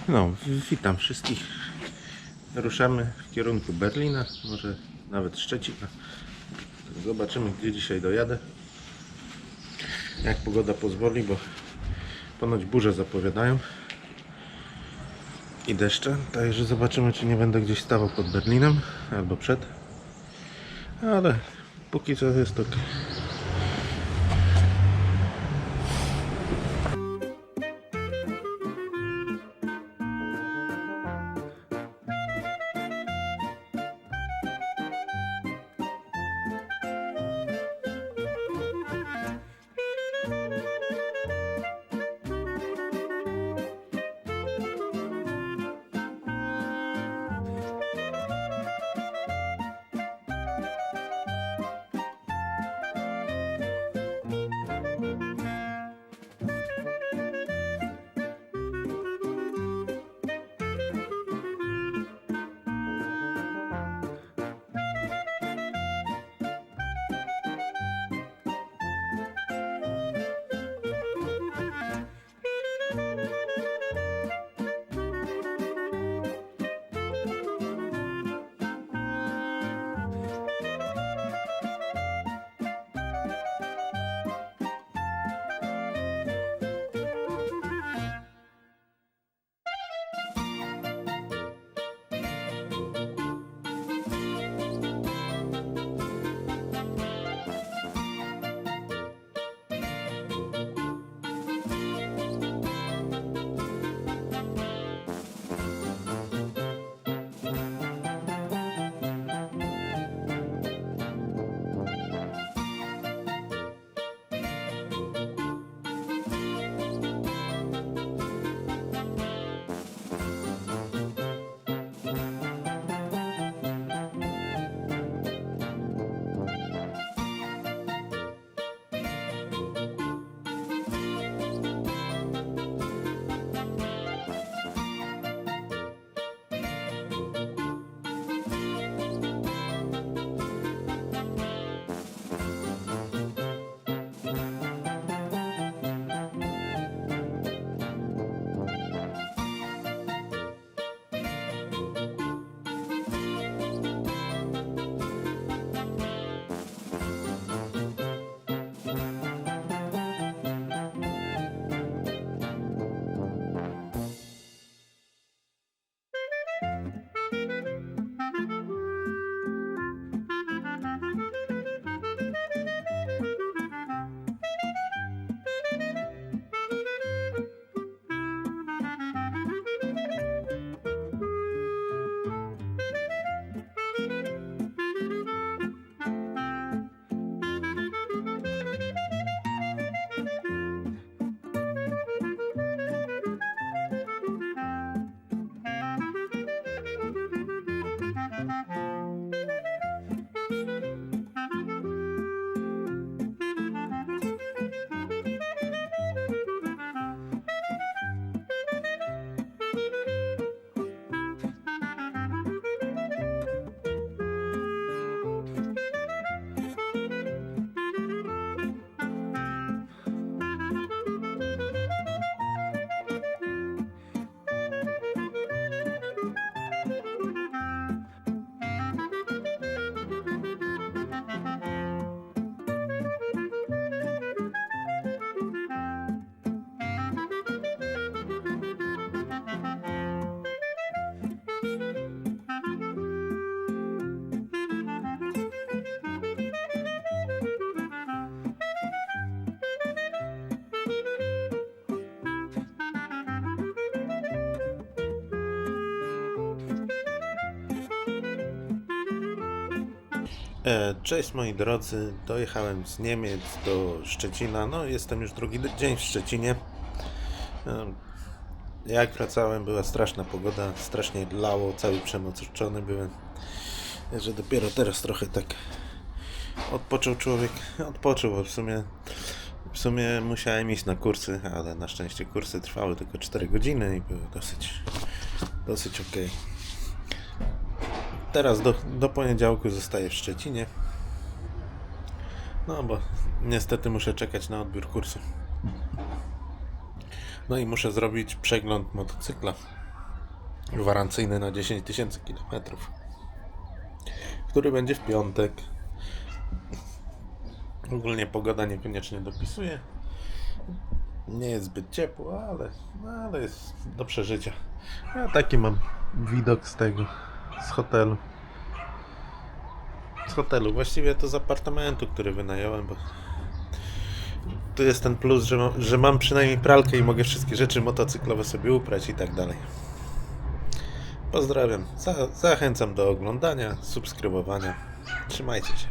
No, witam wszystkich. Ruszamy w kierunku Berlina, może nawet Szczecina. Zobaczymy, gdzie dzisiaj dojadę. Jak pogoda pozwoli, bo ponoć burze zapowiadają i deszcze. Także zobaczymy, czy nie będę gdzieś stawał pod Berlinem albo przed. Ale póki co jest ok. Cześć moi drodzy, dojechałem z Niemiec do Szczecina, no jestem już drugi dzień w Szczecinie. Jak wracałem, była straszna pogoda, strasznie lało, cały przemoczony byłem, że dopiero teraz trochę tak odpoczął człowiek, bo w sumie musiałem iść na kursy, ale na szczęście kursy trwały tylko 4 godziny i były dosyć ok. Teraz do poniedziałku zostaję w Szczecinie. No bo niestety muszę czekać na odbiór kursu. No i muszę zrobić przegląd motocykla. gwarancyjny na 10 000 kilometrów, który będzie w piątek. Ogólnie pogoda niekoniecznie dopisuje. Nie jest zbyt ciepło, ale jest do przeżycia. Ja taki mam widok z tego, z hotelu. Właściwie to z apartamentu, który wynająłem, bo tu jest ten plus, że mam przynajmniej pralkę i mogę wszystkie rzeczy motocyklowe sobie uprać i tak dalej. Pozdrawiam, zachęcam do oglądania, subskrybowania. Trzymajcie się.